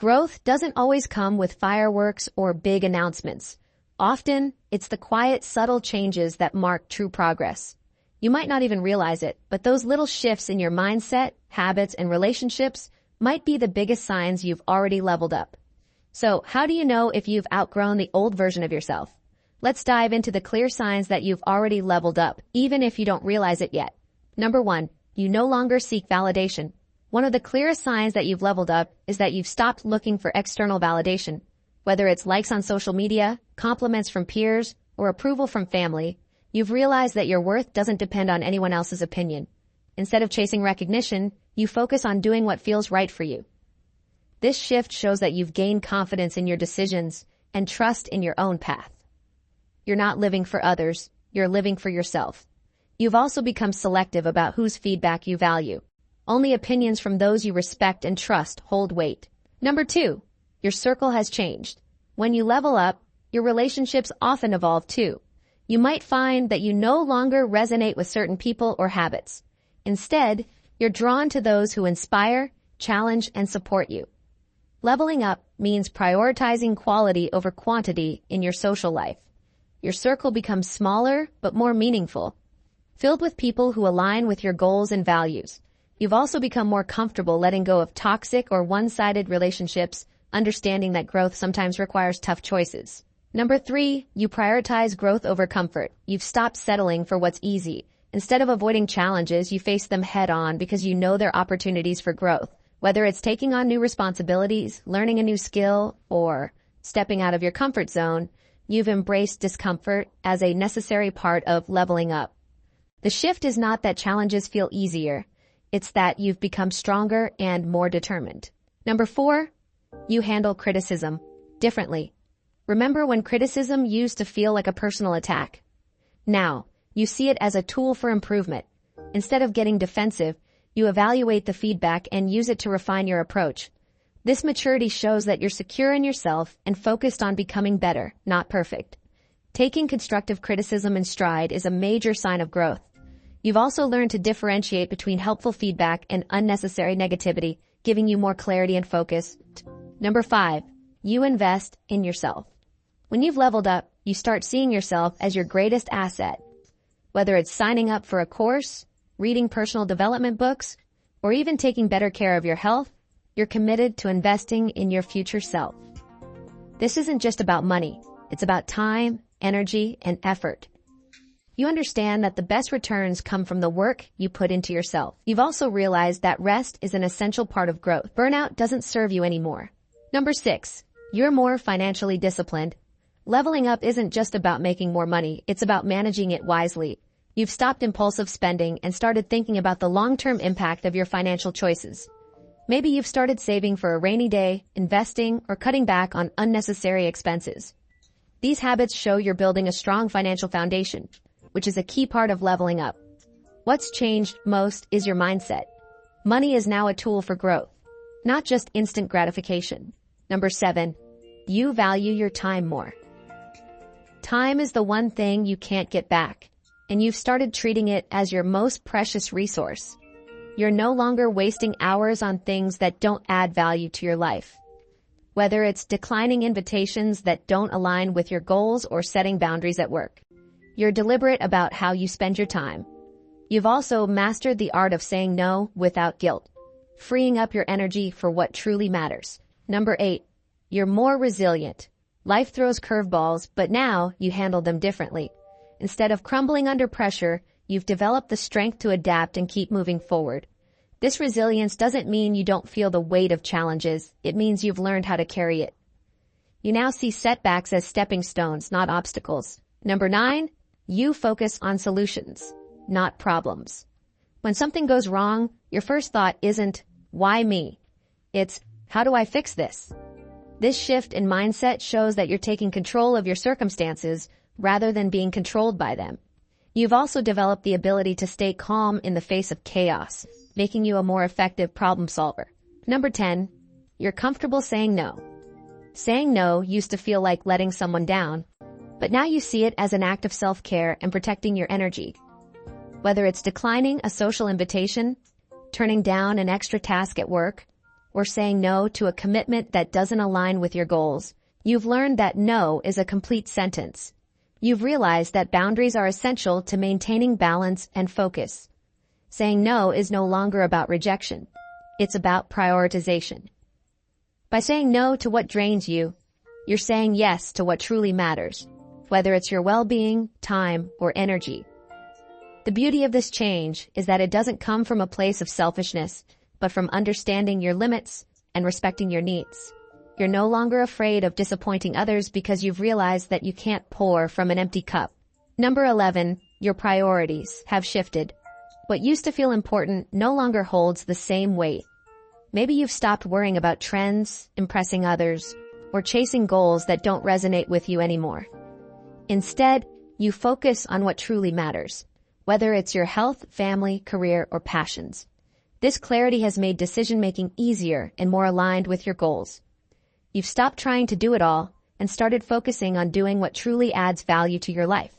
Growth doesn't always come with fireworks or big announcements. Often, it's the quiet, subtle changes that mark true progress. You might not even realize it, but those little shifts in your mindset, habits, and relationships might be the biggest signs you've already leveled up. So, how do you know if you've outgrown the old version of yourself? Let's dive into the clear signs that you've already leveled up, even if you don't realize it yet. Number 1, you no longer seek validation. One of the clearest signs that you've leveled up is that you've stopped looking for external validation. Whether it's likes on social media, compliments from peers, or approval from family, you've realized that your worth doesn't depend on anyone else's opinion. Instead of chasing recognition, you focus on doing what feels right for you. This shift shows that you've gained confidence in your decisions and trust in your own path. You're not living for others, you're living for yourself. You've also become selective about whose feedback you value. Only opinions from those you respect and trust hold weight. Number 2, your circle has changed. When you level up, your relationships often evolve too. You might find that you no longer resonate with certain people or habits. Instead, you're drawn to those who inspire, challenge, and support you. Leveling up means prioritizing quality over quantity in your social life. Your circle becomes smaller but more meaningful, filled with people who align with your goals and values. You've also become more comfortable letting go of toxic or one-sided relationships, understanding that growth sometimes requires tough choices. Number 3, you prioritize growth over comfort. You've stopped settling for what's easy. Instead of avoiding challenges, you face them head-on because you know they're opportunities for growth. Whether it's taking on new responsibilities, learning a new skill, or stepping out of your comfort zone, you've embraced discomfort as a necessary part of leveling up. The shift is not that challenges feel easier. It's that you've become stronger and more determined. Number 4, you handle criticism differently. Remember when criticism used to feel like a personal attack? Now, you see it as a tool for improvement. Instead of getting defensive, you evaluate the feedback and use it to refine your approach. This maturity shows that you're secure in yourself and focused on becoming better, not perfect. Taking constructive criticism in stride is a major sign of growth. You've also learned to differentiate between helpful feedback and unnecessary negativity, giving you more clarity and focus. Number 5, you invest in yourself. When you've leveled up, you start seeing yourself as your greatest asset. Whether it's signing up for a course, reading personal development books, or even taking better care of your health, you're committed to investing in your future self. This isn't just about money. It's about time, energy, and effort. You understand that the best returns come from the work you put into yourself. You've also realized that rest is an essential part of growth. Burnout doesn't serve you anymore. Number 6, you're more financially disciplined. Leveling up isn't just about making more money, it's about managing it wisely. You've stopped impulsive spending and started thinking about the long-term impact of your financial choices. Maybe you've started saving for a rainy day, investing, or cutting back on unnecessary expenses. These habits show you're building a strong financial foundation, which is a key part of leveling up. What's changed most is your mindset. Money is now a tool for growth, not just instant gratification. Number 7, you value your time more. Time is the one thing you can't get back, and you've started treating it as your most precious resource. You're no longer wasting hours on things that don't add value to your life. Whether it's declining invitations that don't align with your goals or setting boundaries at work, you're deliberate about how you spend your time. You've also mastered the art of saying no without guilt, freeing up your energy for what truly matters. Number 8, you're more resilient. Life throws curveballs, but now you handle them differently. Instead of crumbling under pressure, you've developed the strength to adapt and keep moving forward. This resilience doesn't mean you don't feel the weight of challenges. It means you've learned how to carry it. You now see setbacks as stepping stones, not obstacles. Number 9, you focus on solutions, not problems. When something goes wrong, your first thought isn't, why me? It's, how do I fix this? This shift in mindset shows that you're taking control of your circumstances rather than being controlled by them. You've also developed the ability to stay calm in the face of chaos, making you a more effective problem solver. Number 10, you're comfortable saying no. Saying no used to feel like letting someone down, but now you see it as an act of self-care and protecting your energy. Whether it's declining a social invitation, turning down an extra task at work, or saying no to a commitment that doesn't align with your goals, you've learned that no is a complete sentence. You've realized that boundaries are essential to maintaining balance and focus. Saying no is no longer about rejection. It's about prioritization. By saying no to what drains you, you're saying yes to what truly matters, whether it's your well-being, time, or energy. The beauty of this change is that it doesn't come from a place of selfishness, but from understanding your limits and respecting your needs. You're no longer afraid of disappointing others because you've realized that you can't pour from an empty cup. Number 11, your priorities have shifted. What used to feel important no longer holds the same weight. Maybe you've stopped worrying about trends, impressing others, or chasing goals that don't resonate with you anymore. Instead, you focus on what truly matters, whether it's your health, family, career, or passions. This clarity has made decision-making easier and more aligned with your goals. You've stopped trying to do it all and started focusing on doing what truly adds value to your life.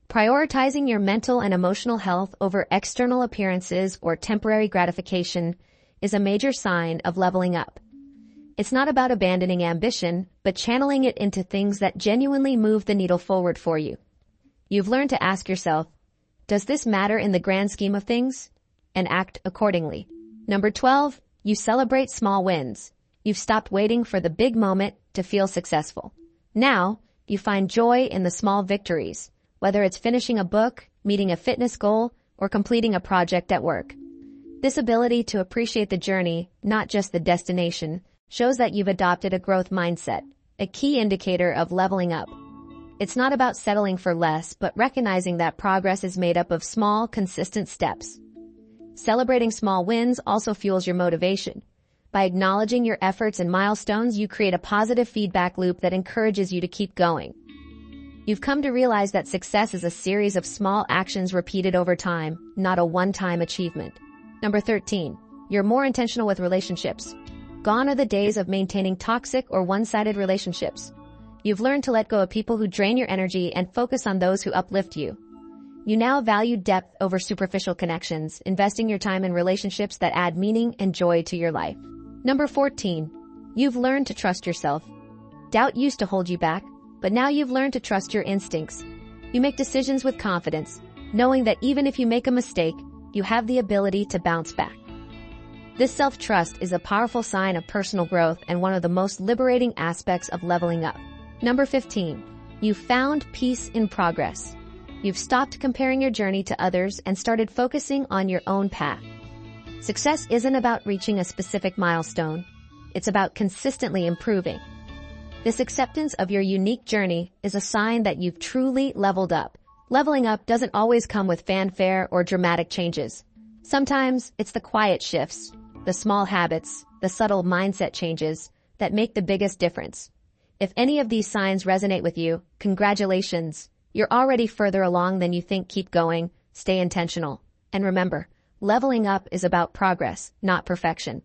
Prioritizing your mental and emotional health over external appearances or temporary gratification is a major sign of leveling up. It's not about abandoning ambition, but channeling it into things that genuinely move the needle forward for you. You've learned to ask yourself, does this matter in the grand scheme of things? And act accordingly. Number 12, you celebrate small wins. You've stopped waiting for the big moment to feel successful. Now, you find joy in the small victories, whether it's finishing a book, meeting a fitness goal, or completing a project at work. This ability to appreciate the journey, not just the destination, shows that you've adopted a growth mindset, a key indicator of leveling up. It's not about settling for less, but recognizing that progress is made up of small, consistent steps. Celebrating small wins also fuels your motivation. By acknowledging your efforts and milestones, you create a positive feedback loop that encourages you to keep going. You've come to realize that success is a series of small actions repeated over time, not a one-time achievement. Number 13, you're more intentional with relationships. Gone are the days of maintaining toxic or one-sided relationships. You've learned to let go of people who drain your energy and focus on those who uplift you. You now value depth over superficial connections, investing your time in relationships that add meaning and joy to your life. Number 14, you've learned to trust yourself. Doubt used to hold you back, but now you've learned to trust your instincts. You make decisions with confidence, knowing that even if you make a mistake, you have the ability to bounce back. This self-trust is a powerful sign of personal growth and one of the most liberating aspects of leveling up. Number 15, you found peace in progress. You've stopped comparing your journey to others and started focusing on your own path. Success isn't about reaching a specific milestone. It's about consistently improving. This acceptance of your unique journey is a sign that you've truly leveled up. Leveling up doesn't always come with fanfare or dramatic changes. Sometimes it's the quiet shifts, the small habits, the subtle mindset changes that make the biggest difference. If any of these signs resonate with you, congratulations. You're already further along than you think. Keep going, stay intentional. And remember, leveling up is about progress, not perfection.